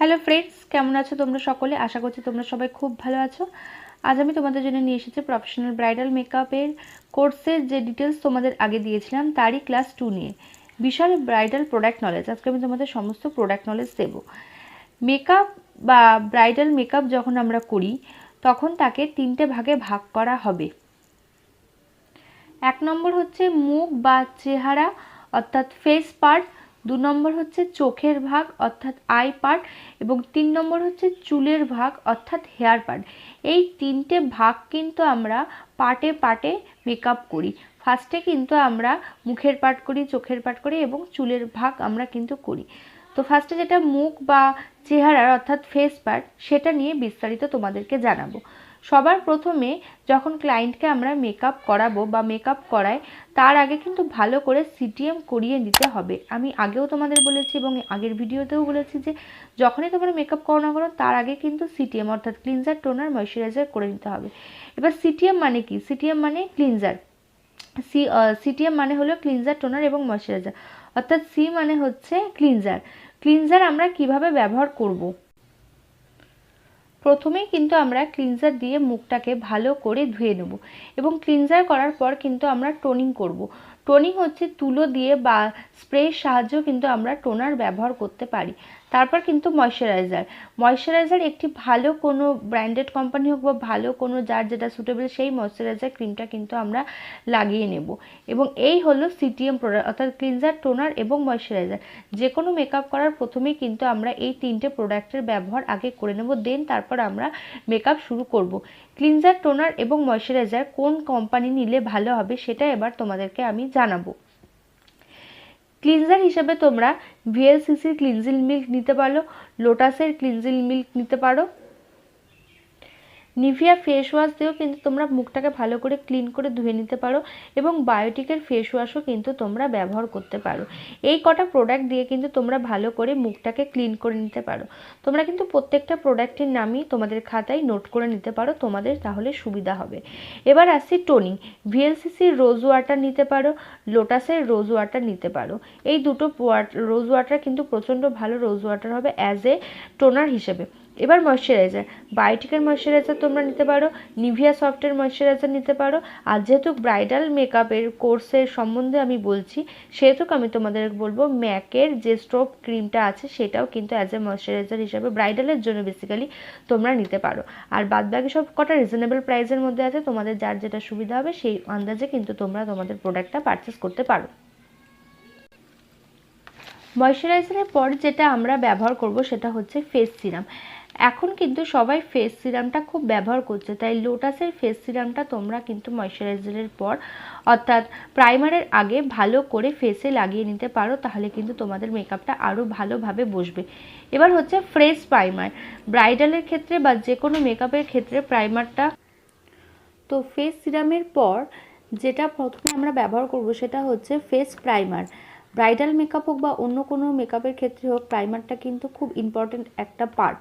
Hello friends, কেমন আছো তোমরা সকলে? আশা করছি তোমরা সবাই খুব ভালো আছো। আজ আমি তোমাদের জন্য নিয়ে এসেছি প্রফেশনাল ব্রাইডাল মেকআপের কোর্সের যে ডিটেলস তোমাদের আগে দিয়েছিলাম তারই ক্লাস 2 নিয়ে বিশাল ব্রাইডাল প্রোডাক্ট নলেজ। আজকে আমি তোমাদের সমস্ত প্রোডাক্ট নলেজ দেব। মেকআপ বা ব্রাইডাল মেকআপ যখন আমরা করি তখন তাকে 3টে ভাগে ভাগ করা হবে। 1 নম্বর হচ্ছে মুখ বা চেহারা অর্থাৎ ফেস পার্ট, 2 নম্বর হচ্ছে চোখের ভাগ অর্থাৎ আই পার্ট এবং 3 নম্বর হচ্ছে চুলের ভাগ অর্থাৎ হেয়ার পার্ট। এই 3টে ভাগ কিন্তু আমরা পার্টে পার্টে মেকআপ করি। ফার্স্টে কিন্তু আমরা মুখের পার্ট করি, চোখের পার্ট করি এবং চুলের ভাগ আমরা কিন্তু করি। তো ফার্স্টে যেটা মুখ বা চেহারার অর্থাৎ ফেস পার্ট, সেটা নিয়ে বিস্তারিত তোমাদেরকে জানাবো। সবার প্রথমে যখন ক্লায়েন্টকে আমরা মেকআপ করাবো বা মেকআপ করাই তার আগে কিন্তু ভালো করে সিটিএম করিয়ে নিতে হবে। আমি আগেও তোমাদের বলেছি এবং আগের ভিডিওতেও বলেছি যে যখনই তোমরা মেকআপ করো না করো তার আগে কিন্তু সিটিএম অর্থাৎ ক্লিনজার, টোনার, ময়শ্চারাইজার করে নিতে হবে। এবার সিটিএম মানে কি? সিটিএম মানে ক্লিনজার। সিটিএম মানে হলো ক্লিনজার, টোনার এবং ময়শ্চারাইজার, অর্থাৎ সি মানে হচ্ছে ক্লিনজার। ক্লিনজার আমরা কিভাবে ব্যবহার করব? প্রথমেই কিন্তু আমরা ক্লিনজার দিয়ে মুখটাকে ভালো করে ধুয়ে নেব এবং ক্লিনজার করার পর কিন্তু আমরা টোনিং করব। টোনিং হচ্ছে তুলো দিয়ে বা স্প্রের সাহায্যেও কিন্তু আমরা টোনার ব্যবহার করতে পারি। তারপর কিন্তু ময়শ্চারাইজার। ময়শ্চারাইজার একটি ভালো কোনো ব্র্যান্ডেড কোম্পানি হোক বা ভালো কোনো যার যেটা সুটেবল সেই ময়শ্চারাইজার ক্রিমটা কিন্তু আমরা লাগিয়ে নেব এবং এই হলো সিটিএম প্রোডাক্ট অর্থাৎ ক্লিনজার, টোনার এবং ময়শ্চারাইজার। যে কোনো মেকআপ করার প্রথমেই কিন্তু আমরা এই 3টে প্রোডাক্টের ব্যবহার আগে করে নেব, দেন তারপর আমরা মেকআপ শুরু করব। ক্লিনজার, টোনার এবং ময়শ্চারাইজার কোন কোম্পানি নিলে ভালো হবে সেটা এবার তোমাদেরকে আমি জানাবো। ক্লিনজার হিসেবে তোমরা ভিএলসিসির ক্লিনজিং মিল্ক নিতে পারো, লোটাসের ক্লিনজিং মিল্ক নিতে পারো। নিভিয়া ফেস ওয়াশ দিয়েও কিন্তু তোমরা মুখটাকে ভালো করে ক্লিন করে ধুয়ে নিতে পারো এবং বায়োটিকের ফেস ওয়াশও কিন্তু তোমরা ব্যবহার করতে পারো। এই কটা প্রোডাক্ট দিয়ে কিন্তু তোমরা ভালো করে মুখটাকে ক্লিন করে নিতে পারো। তোমরা কিন্তু প্রত্যেকটা প্রোডাক্টের নামই তোমাদের খাতায় নোট করে নিতে পারো, তোমাদের তাহলে সুবিধা হবে। এবার আসছি টোনিং। ভিএলসিসির রোজ ওয়াটার নিতে পারো, লোটাসের রোজ ওয়াটার নিতে পারো। এই দুটো রোজ ওয়াটার কিন্তু প্রচণ্ড ভালো রোজ ওয়াটার হবে অ্যাজ এ টোনার হিসেবে। এবার ময়শ্চারাইজার, বায়োটিকের ময়শ্চারাইজার তোমরা নিতে পারো, নিভিয়া সফটের ময়শ্চারাইজার নিতে পারো। আর যেহেতু ব্রাইডাল মেকআপের কোর্সের সম্বন্ধে আমি বলছি সেহেতু আমি তোমাদের বলবো ম্যাকের যে স্ট্রোব ক্রিমটা আছে সেটাও কিন্তু অ্যাজ এ ময়শ্চারাইজার হিসাবে ব্রাইডালের জন্য বেসিক্যালি তোমরা নিতে পারো। আর বাদবাকি সব কটা রিজনেবল প্রাইসের মধ্যে আছে, তোমাদের যার যেটা সুবিধা হবে সেই আন্দাজে কিন্তু তোমরা তোমাদের প্রোডাক্টটা পারচেস করতে পারো। ময়শ্চারাইজারের পর যেটা আমরা ব্যবহার করব সেটা হচ্ছে ফেস সিরাম। এখন কিন্তু সবাই ফেস সিরামটা খুব ব্যবহার করছে, তাই লোটাসের ফেস সিরামটা তোমরা কিন্তু ময়শ্চারাইজারের পর অর্থাৎ প্রাইমারের আগে ভালো করে ফেসে লাগিয়ে নিতে পারো, তাহলে কিন্তু তোমাদের মেকআপটা আরও ভালোভাবে বসবে। এবার হচ্ছে ফ্রেশ প্রাইমার। ব্রাইডালের ক্ষেত্রে বা যে কোনো মেকআপের ক্ষেত্রে প্রাইমারটা তো ফেস সিরামের পর যেটা প্রথমে আমরা ব্যবহার করব সেটা হচ্ছে ফেস প্রাইমার। ব্রাইডাল মেকআপ হোক বা অন্য কোনো মেকআপের ক্ষেত্রে হোক প্রাইমারটা কিন্তু খুব ইম্পর্টেন্ট একটা পার্ট।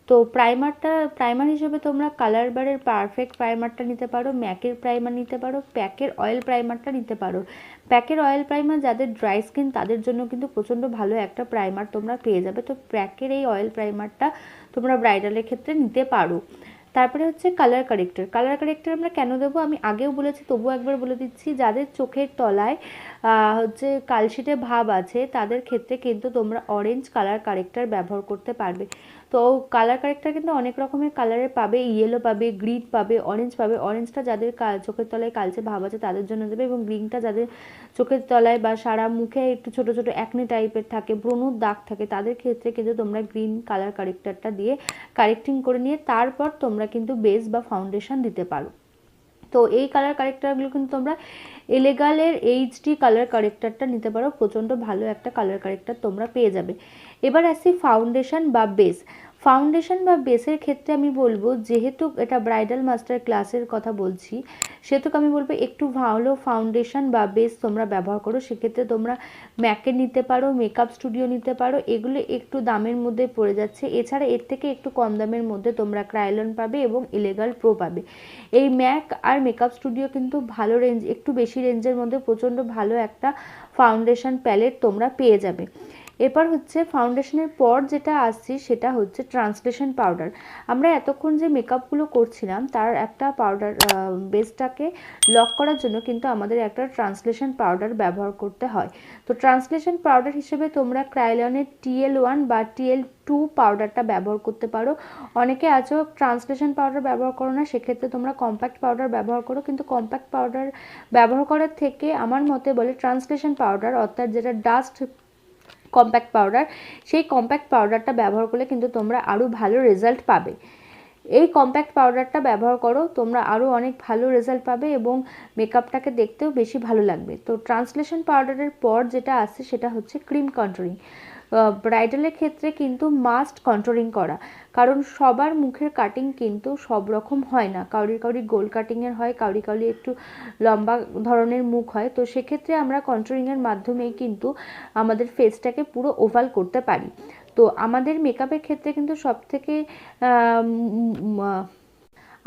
তো প্রাইমার হিসেবে তোমরা কালার বারের পারফেক্ট প্রাইমারটা নিতে পারো, ম্যাকের প্রাইমার নিতে পারো, প্যাকের অয়েল প্রাইমারটা নিতে পারো। প্যাকের অয়েল প্রাইমার যাদের ড্রাই স্কিন তাদের জন্য কিন্তু প্রচণ্ড ভালো একটা প্রাইমার তোমরা পেয়ে যাবে। তো প্যাকের এই অয়েল প্রাইমারটা তোমরা ব্রাইডালের ক্ষেত্রে নিতে পারো। তারপরে হচ্ছে কালার কারেক্টর। কালার কারেক্টর আমরা কেন দেবো আমি আগেও বলেছি, তবুও একবার বলে দিচ্ছি। যাদের চোখের তলায় হচ্ছে কালশিটে ভাব আছে তাদের ক্ষেত্রে কিন্তু তোমরা অরেঞ্জ কালার কারেক্টর ব্যবহার করতে পারবে। তো কালার কারেক্টর কিন্তু অনেক রকমের কালারের পাবে, ইয়েলো পাবে, গ্রিন পাবে, অরেঞ্জ পাবে। অরেঞ্জটা যাদের চোখের তলায় কালচে ভাব আছে তাদের জন্য দেবে এবং গ্রিনটা যাদের চোখের তলায় বা সারা মুখে একটু ছোট ছোট অ্যাকনে টাইপের থাকে, ব্রণর দাগ থাকে, তাদের ক্ষেত্রে কিন্তু তোমরা গ্রিন কালার কারেক্টরটা দিয়ে কারেক্টিং করে নিয়ে তারপর তোমরা কিন্তু বেস বা ফাউন্ডেশন দিতে পারো। তো এই কালার কারেক্টরগুলো কিন্তু তোমরা এলেগালের এইচডি কালার কারেক্টরটা নিতে পারো, প্রচণ্ড ভালো একটা কালার কারেক্টর তোমরা পেয়ে যাবে। এবার আসছি ফাউন্ডেশন বা বেস। ফাউন্ডেশন বা বেসের ক্ষেত্রে আমি বলবো, যেহেতু এটা ব্রাইডাল মাস্টার ক্লাসের কথা বলছি সেহেতু আমি বলবো একটু ভালো ফাউন্ডেশন বা বেস তোমরা ব্যবহার করো। সেক্ষেত্রে তোমরা ম্যাকের নিতে পারো, মেকআপ স্টুডিও নিতে পারো, এগুলো একটু দামের মধ্যে পড়ে যাচ্ছে। এছাড়া এর থেকে একটু কম দামের মধ্যে তোমরা ক্রায়োলন পাবে এবং এলেগাল প্রো পাবে। এই ম্যাক আর মেকআপ স্টুডিও কিন্তু ভালো রেঞ্জ, একটু বেশি রেঞ্জের মধ্যে প্রচণ্ড ভালো একটা ফাউন্ডেশন প্যালেট তোমরা পেয়ে যাবে। এরপর হচ্ছে ফাউন্ডেশনের পর যেটা আসছি সেটা হচ্ছে ট্রান্সলেশন পাউডার। আমরা এতক্ষণ যে মেকআপগুলো করছিলাম তার একটা পাউডার বেসটাকে লক করার জন্য কিন্তু আমাদের একটা ট্রান্সলেশন পাউডার ব্যবহার করতে হয়। তো ট্রান্সলেশন পাউডার হিসেবে তোমরা ক্রায়োলনের TL1 বা TL2 পাউডারটা ব্যবহার করতে পারো। অনেকে আছো ট্রান্সলেশন পাউডার ব্যবহার করো না, সেক্ষেত্রে তোমরা কম্প্যাক্ট পাউডার ব্যবহার করো, কিন্তু কম্প্যাক্ট পাউডার ব্যবহার করার থেকে আমার মতে বলে ট্রান্সলেশন পাউডার অর্থাৎ যেটা ডাস্ট কম্প্যাক্ট পাউডার, সেই কম্প্যাক্ট পাউডারটা ব্যবহার করলে কিন্তু তোমরা আরও ভালো রেজাল্ট পাবে। এই কম্প্যাক্ট পাউডারটা ব্যবহার করো, তোমরা আরও অনেক ভালো রেজাল্ট পাবে এবং মেকআপটাকে দেখতেও বেশি ভালো লাগবে। তো ট্রান্সলেশন পাউডারের পর যেটা আসছে সেটা হচ্ছে ক্রিম কন্ট্রোলিং। ব্রাইডালের ক্ষেত্রে কিন্তু মাস্ট কন্ট্রোলিং করা, কারণ সবার মুখের কাটিং কিন্তু সব রকম হয় না, কাউরি গোল কাটিংয়ের হয়, কাউরি একটু লম্বা ধরনের মুখ হয়। তো সেক্ষেত্রে আমরা কন্ট্রোলিংয়ের মাধ্যমেই কিন্তু আমাদের ফেসটাকে পুরো ওভাল করতে পারি। তো আমাদের মেকআপের ক্ষেত্রে কিন্তু সবথেকে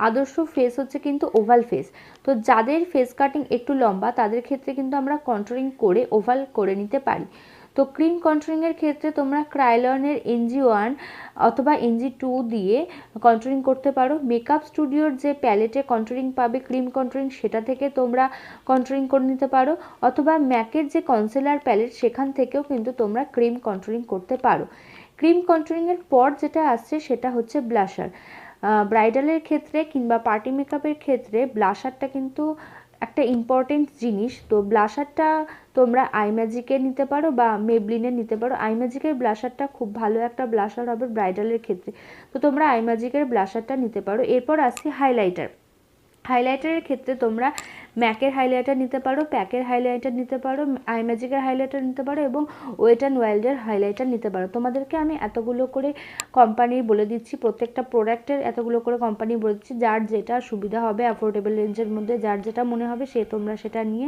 আদর্শ ফেস হচ্ছে কিন্তু ওভাল ফেস। তো যাদের ফেস কাটিং একটু লম্বা তাদের ক্ষেত্রে কিন্তু আমরা কন্ট্রোলিং করে ওভাল করে নিতে পারি। তো ক্রিম কন্ট্রোলিংয়ের ক্ষেত্রে তোমরা ক্রায়োলনের NG1 অথবা NG2 দিয়ে কন্ট্রোলিং করতে পারো। মেকআপ স্টুডিওর যে প্যালেটে কন্ট্রোলিং পাবে ক্রিম কন্ট্রোলিং, সেটা থেকে তোমরা কন্ট্রোলিং করে নিতে পারো, অথবা ম্যাকের যে কনসিলার প্যালেট সেখান থেকেও কিন্তু তোমরা ক্রিম কন্ট্রোলিং করতে পারো। ক্রিম কন্ট্রোলিংয়ের পর যেটা আসছে সেটা হচ্ছে ব্লাশার। ব্রাইডালের ক্ষেত্রে কিংবা পার্টি মেকআপের ক্ষেত্রে ব্লাশারটা কিন্তু একটা ইম্পর্টেন্ট জিনিস। তো ব্লাশারটা তোমরা আইম্যাজিকের নিতে পারো বা মেবলিনের নিতে পারো। আইম্যাজিকের ব্লাশারটা খুব ভালো একটা ব্লাশার হবে ব্রাইডালের ক্ষেত্রে, তো তোমরা আইম্যাজিকের ব্লাশারটা নিতে পারো। এরপর আসছি হাইলাইটার। হাইলাইটারের ক্ষেত্রে তোমরা ম্যাকের হাইলাইটার নিতে পারো, প্যাকের হাইলাইটার নিতে পারো, আইম্যাজিকের হাইলাইটার নিতে পারো এবং ওয়েট অ্যান্ড ওয়াইল্ডের হাইলাইটার নিতে পারো। তোমাদেরকে আমি এতগুলো করে কোম্পানি বলে দিচ্ছি, প্রত্যেকটা প্রোডাক্টের এতগুলো করে কোম্পানি বলে দিচ্ছি, যার যেটা সুবিধা হবে অ্যাফোর্ডেবল রেঞ্জের মধ্যে যার যেটা মনে হবে তোমরা সেটা নিয়ে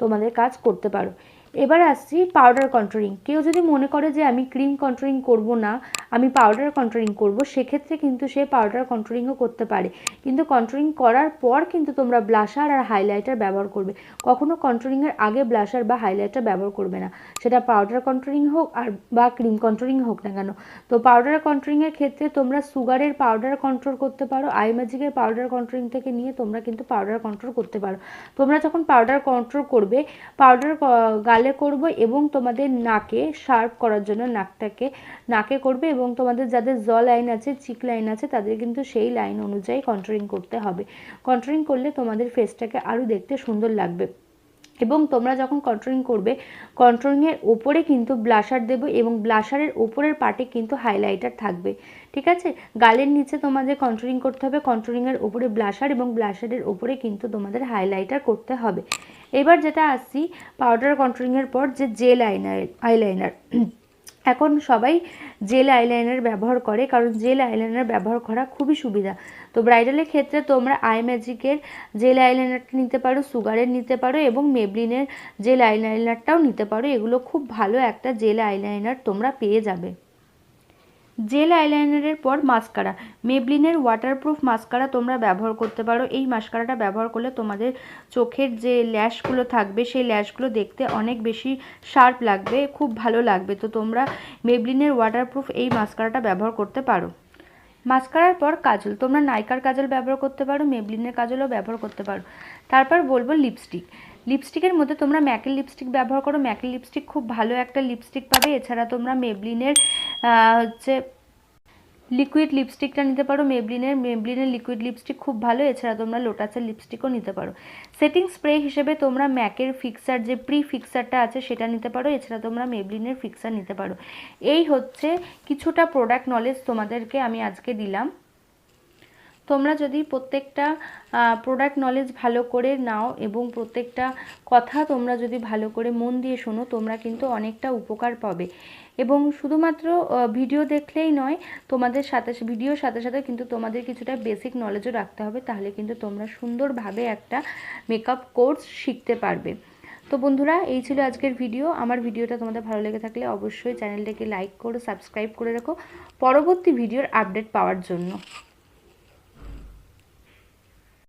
তোমাদের কাজ করতে পারো। এবার আসছি পাউডার কন্ট্রোলিং। কেউ যদি মনে করে যে আমি ক্রিম কন্ট্রোলিং করব না, আমি পাউডার কন্ট্রোলিং করব, সেক্ষেত্রে কিন্তু সে পাউডার কন্ট্রোলিংও করতে পারে, কিন্তু কন্ট্রোলিং করার পর কিন্তু তোমরা ব্লাশার আর হাইলাইটার ব্যবহার করবে। কখনো কন্ট্রোলিংয়ের আগে ব্লাশার বা হাইলাইটার ব্যবহার করবে না, সেটা পাউডার কন্ট্রোলিং হোক আর বা ক্রিম কন্ট্রোলিং হোক না কেন। তো পাউডার কন্ট্রোলিংয়ের ক্ষেত্রে তোমরা সুগারের পাউডার কন্ট্রোল করতে পারো, আইম্যাজিকের পাউডার কন্ট্রোলিং থেকে নিয়ে তোমরা কিন্তু পাউডার কন্ট্রোল করতে পারো। তোমরা যখন পাউডার কন্ট্রোল করবে, পাউডার গালে করবে এবং তোমাদের নাকে শার্প করার জন্য নাকে করবে, এবং তোমাদের যাদের জ লাইন আছে, চিক লাইন আছে, তাদের কিন্তু সেই লাইন অনুযায়ী কন্ট্রোলিং করতে হবে। কন্ট্রোলিং করলে তোমাদের ফেসটাকে আরও দেখতে সুন্দর লাগবে। এবং তোমরা যখন কন্ট্রোলিং করবে, কন্ট্রোলিংয়ের ওপরে কিন্তু ব্লাশার দেবে এবং ব্লাশারের ওপরের পার্টে কিন্তু হাইলাইটার থাকবে। ঠিক আছে, গালের নিচে তোমাদের কন্ট্রোলিং করতে হবে, কন্ট্রোলিংয়ের ওপরে ব্লাশার এবং ব্লাশারের ওপরে কিন্তু তোমাদের হাইলাইটার করতে হবে। এবার যেটা আসছি পাউডার কন্ট্রোলিংয়ের পর যে জেল আইলাইনার। এখন সবাই জেল আইলাইনার ব্যবহার করে, কারণ জেল আইলাইনার ব্যবহার করা খুবই সুবিধা। তো ব্রাইডালের ক্ষেত্রে তোমরা আইম্যাজিকের জেল আইলাইনারটা নিতে পারো, সুগারের নিতে পারো এবং মেবলিনের জেল আইলাইনারটাও নিতে পারো। এগুলো খুব ভালো একটা জেল আইলাইনার তোমরা পেয়ে যাবে। জেল আইলাইনারের পর মাস্কারা। মেবলিনের ওয়াটারপ্রুফ মাস্কারা তোমরা ব্যবহার করতে পারো। এই মাস্কারাটা ব্যবহার করলে তোমাদের চোখের যে ল্যাশগুলো থাকবে সেই ল্যাশগুলো দেখতে অনেক বেশি শার্প লাগবে, খুব ভালো লাগবে। তো তোমরা মেবলিনের ওয়াটারপ্রুফ এই মাস্কারাটা ব্যবহার করতে পারো। মাস্কারার পর কাজল। তোমরা নাইকার কাজল ব্যবহার করতে পারো, মেবলিনের কাজলও ব্যবহার করতে পারো। তারপর বলবো লিপস্টিক। লিপস্টিকের মধ্যে তোমরা ম্যাকের লিপস্টিক ব্যবহার করো, ম্যাকের লিপস্টিক খুব ভালো একটা লিপস্টিক পাবে। এছাড়া তোমরা মেবলিনের হচ্ছে লিকুইড লিপস্টিকটা নিতে পারো, মেবলিনের লিকুইড লিপস্টিক খুব ভালো। এছাড়া তোমরা লোটাসের লিপস্টিকও নিতে পারো। সেটিং স্প্রে হিসেবে তোমরা ম্যাকের ফিক্সার যে প্রি ফিক্সারটা আছে সেটা নিতে পারো। এছাড়া তোমরা মেবলিনের ফিক্সার নিতে পারো। এই হচ্ছে কিছুটা প্রোডাক্ট নলেজ তোমাদেরকে আমি আজকে দিলাম। তোমরা যদি প্রত্যেকটা প্রোডাক্ট নলেজ ভালো করে নাও এবং প্রত্যেকটা কথা তোমরা যদি ভালো করে মন দিয়ে শোনো, তোমরা কিন্তু অনেকটা উপকার পাবে। এবং শুধুমাত্র ভিডিও দেখলেই নয়, তোমাদের ভিডিওর সাথে সাথে কিন্তু তোমাদের কিছুটা বেসিক নলেজও রাখতে হবে, তাহলে কিন্তু তোমরা সুন্দরভাবে একটা মেকআপ কোর্স শিখতে পারবে। তো বন্ধুরা, এই ছিল আজকের ভিডিও। আমার ভিডিওটা তোমাদের ভালো লেগে থাকলে অবশ্যই চ্যানেলটাকে লাইক করো, সাবস্ক্রাইব করে রাখো পরবর্তী ভিডিওর আপডেট পাওয়ার জন্য।